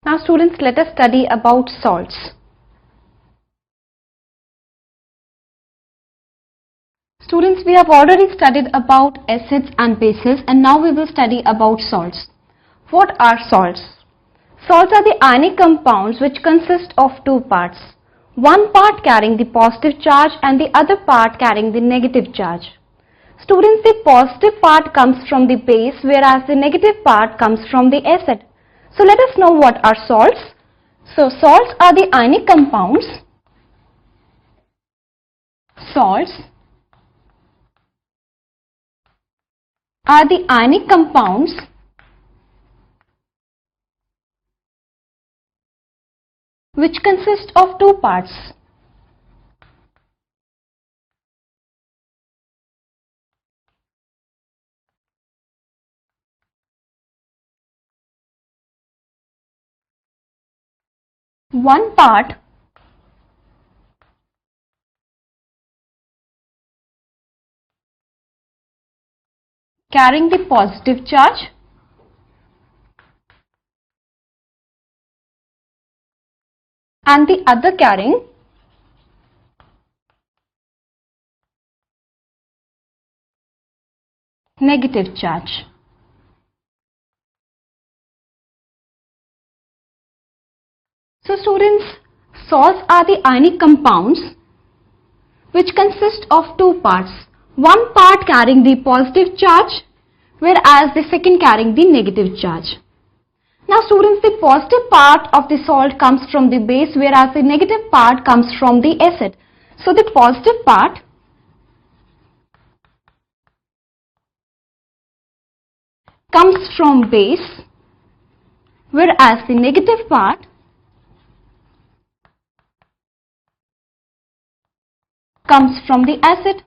Now students, let us study about salts. Students, we have already studied about acids and bases, and now we will study about salts. What are salts? Salts are the ionic compounds which consist of two parts. One part carrying the positive charge and the other part carrying the negative charge. Students, the positive part comes from the base, whereas the negative part comes from the acid. So let us know what are salts. So salts are the ionic compounds. Salts are the ionic compounds which consist of two parts. One part carrying the positive charge and the other carrying negative charge. So students, salts are the ionic compounds which consist of two parts. One part carrying the positive charge, whereas the second carrying the negative charge. Now students, the positive part of the salt comes from the base, whereas the negative part comes from the acid. So the positive part comes from base, whereas the negative part comes from the acid.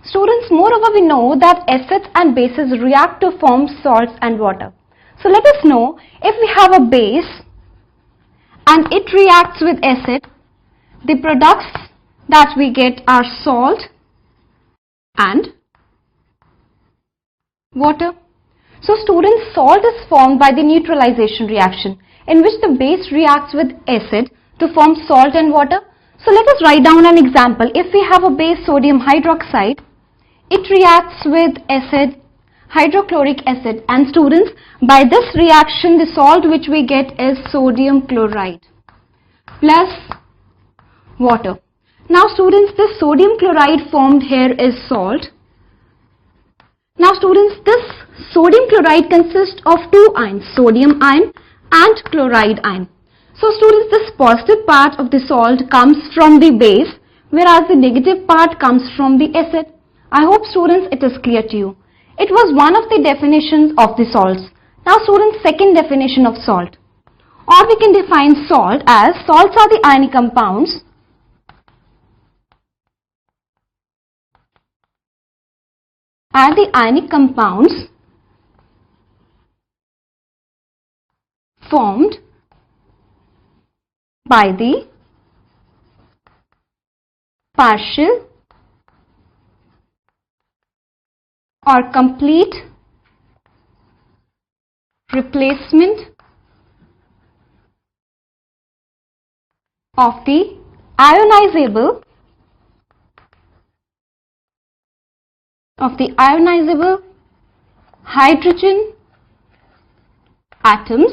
Students, moreover, we know that acids and bases react to form salts and water. So let us know, if we have a base and it reacts with acid, the products that we get are salt and water. So students, salt is formed by the neutralization reaction in which the base reacts with acid to form salt and water. So let us write down an example. If we have a base sodium hydroxide, it reacts with acid, hydrochloric acid, and students, by this reaction the salt which we get is sodium chloride plus water. Now students, this sodium chloride formed here is salt. Now students, this sodium chloride consists of two ions, sodium ion and chloride ion. So students, this positive part of the salt comes from the base, whereas the negative part comes from the acid. I hope students it is clear to you. It was one of the definitions of the salts. Now students, second definition of salt. Or we can define salt as salts are the ionic compounds formed by the partial or complete replacement of the ionizable hydrogen atoms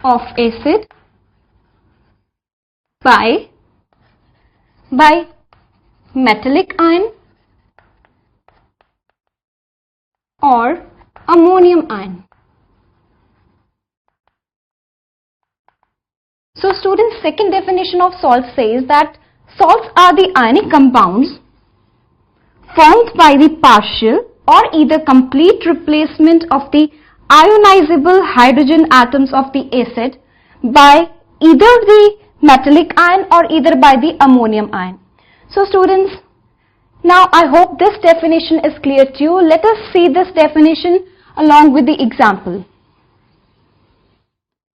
of acid by metallic ion or ammonium ion. So students, second definition of salt says that salts are the ionic compounds formed by the partial or either complete replacement of the ionizable hydrogen atoms of the acid by either the metallic ion or either by the ammonium ion. So students, now I hope this definition is clear to you. Let us see this definition along with the example.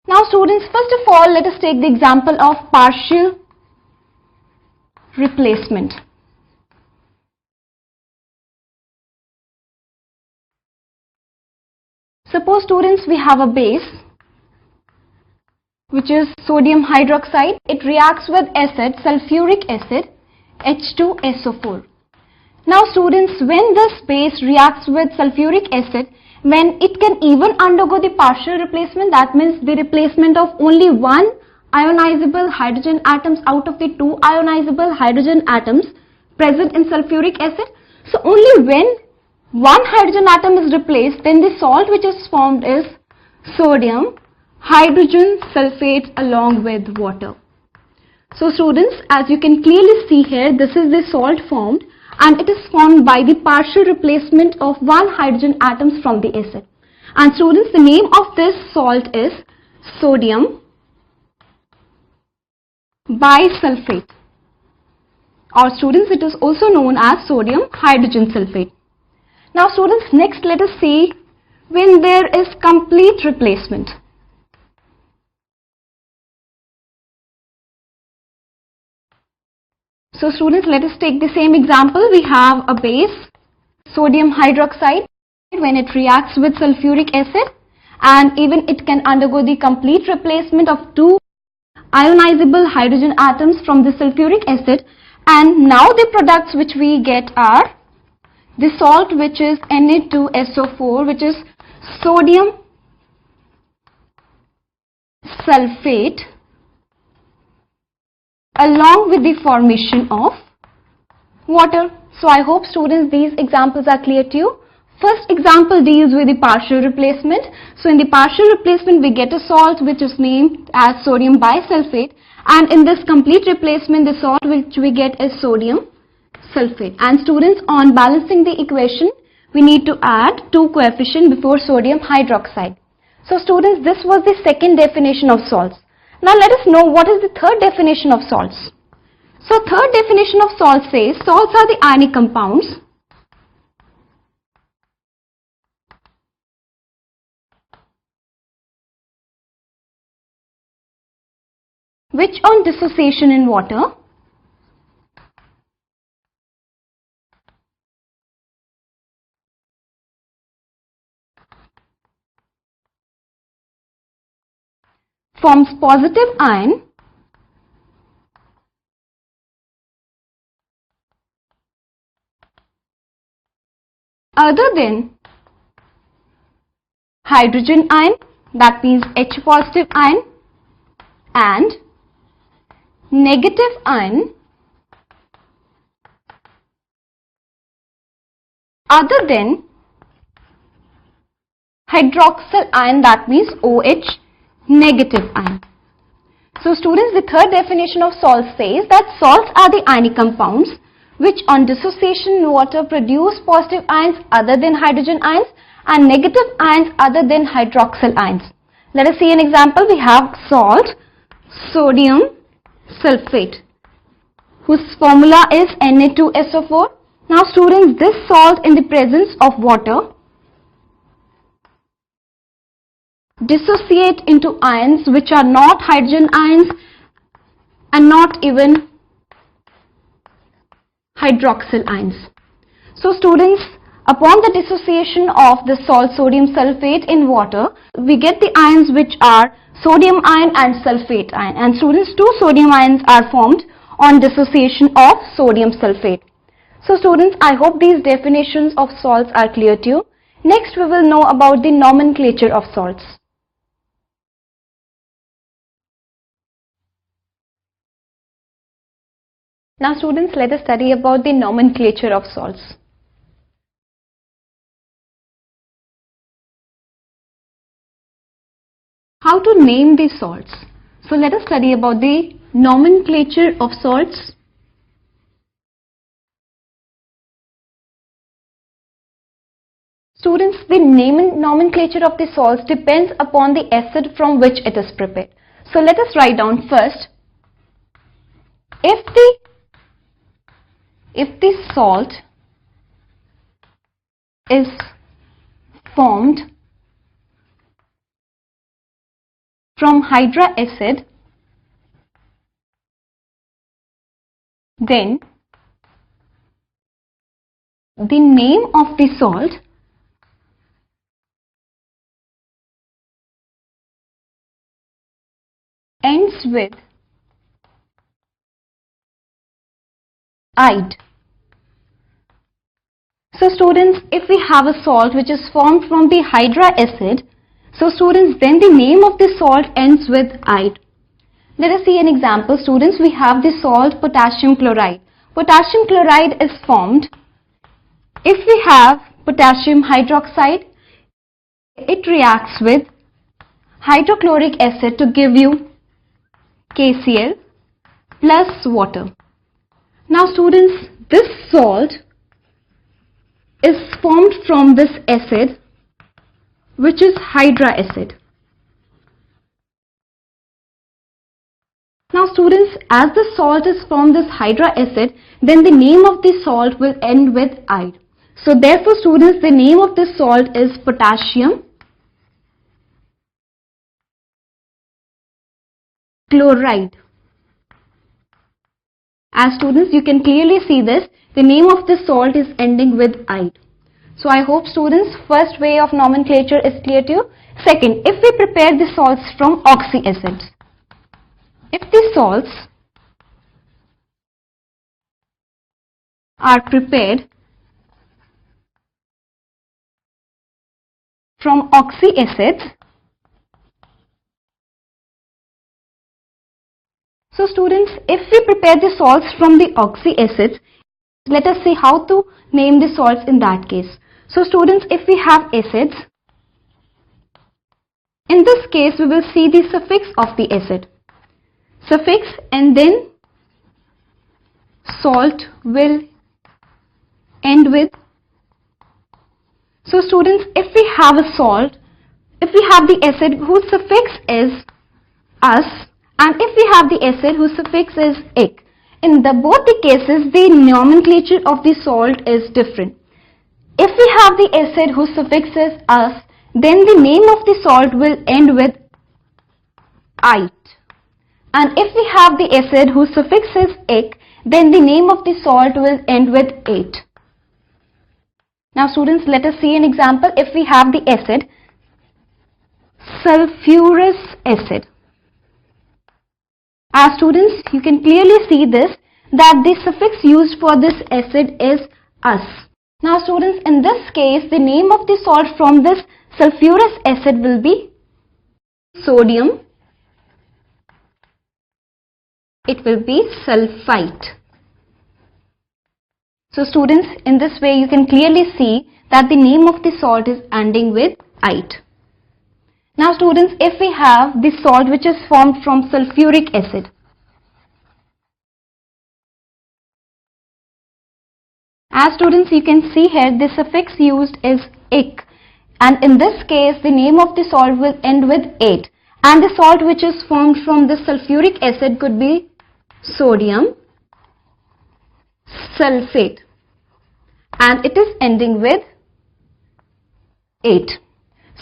Now students, first of all, let us take the example of partial replacement. Suppose students, we have a base which is sodium hydroxide. It reacts with acid, sulfuric acid, H2SO4. Now students, when this base reacts with sulfuric acid, when it can even undergo the partial replacement, that means the replacement of only one ionizable hydrogen atoms out of the two ionizable hydrogen atoms present in sulfuric acid. So only when one hydrogen atom is replaced, then the salt which is formed is sodium hydrogen sulfate along with water. So students, as you can clearly see here, this is the salt formed, and it is formed by the partial replacement of one hydrogen atoms from the acid. And students, the name of this salt is sodium bisulfate, or students, it is also known as sodium hydrogen sulfate. Now students, next let us see when there is complete replacement. So students, let us take the same example. We have a base, sodium hydroxide, when it reacts with sulfuric acid, and even it can undergo the complete replacement of two ionizable hydrogen atoms from the sulfuric acid, and now the products which we get are the salt, which is Na2SO4, which is sodium sulfate, along with the formation of water. So I hope students, these examples are clear to you. First example deals with the partial replacement. So in the partial replacement we get a salt which is named as sodium bisulfate, and in this complete replacement the salt which we get is sodium sulfate. And students, on balancing the equation we need to add 2 coefficient before sodium hydroxide. So students, this was the second definition of salts. Now let us know what is the third definition of salts. So third definition of salts says salts are the ionic compounds which on dissociation in water forms positive ion other than hydrogen ion, that means H positive ion, and negative ion other than hydroxyl ion, that means OH negative ion. So students, the third definition of salts says that salts are the ionic compounds which on dissociation in water produce positive ions other than hydrogen ions and negative ions other than hydroxyl ions. Let us see an example. We have salt sodium sulfate whose formula is Na2SO4. Now students, this salt in the presence of water dissociate into ions which are not hydrogen ions and not even hydroxyl ions. So students, upon the dissociation of the salt sodium sulfate in water, we get the ions which are sodium ion and sulfate ion, and students, 2 sodium ions are formed on dissociation of sodium sulfate. So students, I hope these definitions of salts are clear to you. Next we will know about the nomenclature of salts. Now students, let us study about the nomenclature of salts. How to name these salts? So let us study about the nomenclature of salts. Students, the nomenclature of the salts depends upon the acid from which it is prepared. So let us write down first, if the salt is formed from hydra acid, then the name of the salt ends with "-ide". So students, if we have a salt which is formed from the hydra acid, so students, then the name of the salt ends with "-ide". Let us see an example, students. We have the salt potassium chloride. Potassium chloride is formed if we have potassium hydroxide. It reacts with hydrochloric acid to give you KCl plus water. Now students, this salt is formed from this acid, which is hydra acid. Now students, as the salt is from this hydra acid, then the name of the salt will end with "-ide". So therefore students, the name of this salt is potassium chloride. As students, you can clearly see this, the name of this salt is ending with "-ide". So I hope students, first way of nomenclature is clear to you. Second, if we prepare the salts from oxyacids, if the salts are prepared from oxyacids, so students, if we prepare the salts from the oxyacids, let us see how to name the salts in that case. So students, if we have acids, in this case we will see the suffix of the acid. Suffix, and then salt will end with. So students, if we have a salt, if we have the acid whose suffix is "-us", and if we have the acid whose suffix is "-ic", in both the cases the nomenclature of the salt is different. If we have the acid whose suffix is "-us", then the name of the salt will end with "-ite". And if we have the acid whose suffix is "-ic", then the name of the salt will end with "-ate". Now students, let us see an example. If we have the acid sulfurous acid, as students, you can clearly see this, that the suffix used for this acid is "-us". Now students, in this case, the name of the salt from this sulfurous acid will be sodium. It will be sulfite. So students, in this way you can clearly see that the name of the salt is ending with "-ite". Now students, if we have the salt which is formed from sulfuric acid, as students you can see here, the suffix used is "-ic", and in this case the name of the salt will end with "-ate", and the salt which is formed from the sulfuric acid could be sodium sulfate, and it is ending with "-ate".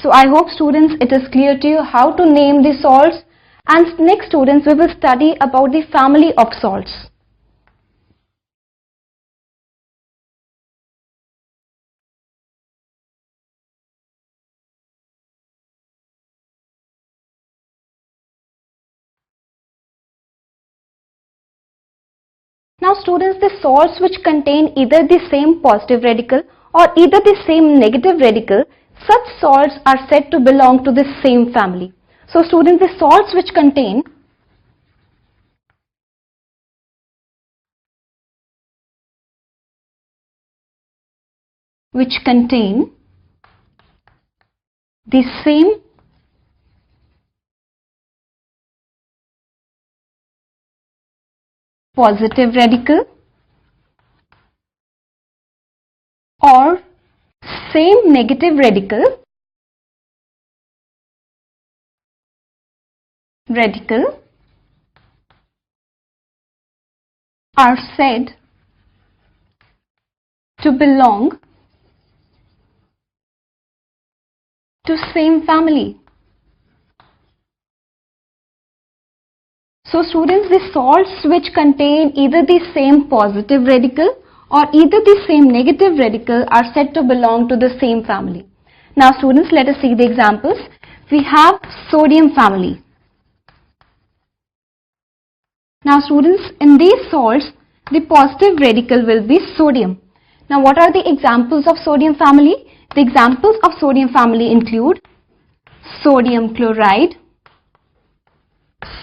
So I hope students it is clear to you how to name the salts, and next students we will study about the family of salts. Now students, the salts which contain either the same positive radical or either the same negative radical, such salts are said to belong to the same family. So students, the salts which contain the same positive radical or same negative radical are said to belong to same family. So students, the salts which contain either the same positive radical or either the same negative radical are said to belong to the same family. Now students, let us see the examples. We have sodium family. Now students, in these salts, the positive radical will be sodium. Now what are the examples of sodium family? The examples of sodium family include sodium chloride,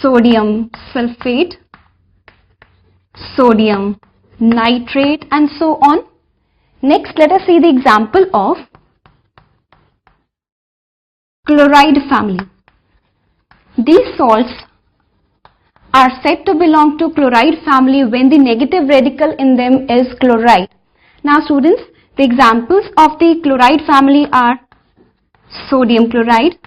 sodium sulfate, sodium nitrate, and so on. Next, let us see the example of chloride family. These salts are said to belong to chloride family when the negative radical in them is chloride. Now students, the examples of the chloride family are sodium chloride,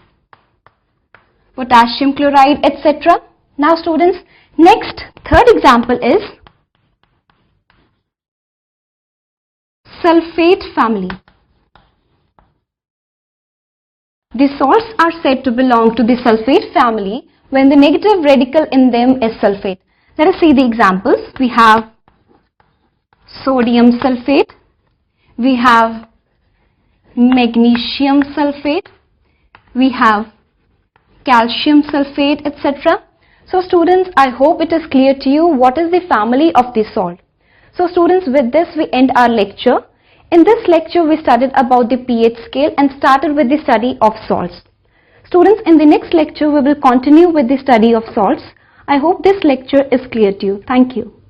potassium chloride, etc. Now students, next, third example is sulfate family. The salts are said to belong to the sulfate family when the negative radical in them is sulfate. Let us see the examples. We have sodium sulfate, we have magnesium sulfate, we have calcium sulfate, etc. So students, I hope it is clear to you what is the family of the salt. So students, with this we end our lecture. In this lecture we studied about the pH scale and started with the study of salts. Students, in the next lecture we will continue with the study of salts. I hope this lecture is clear to you. Thank you.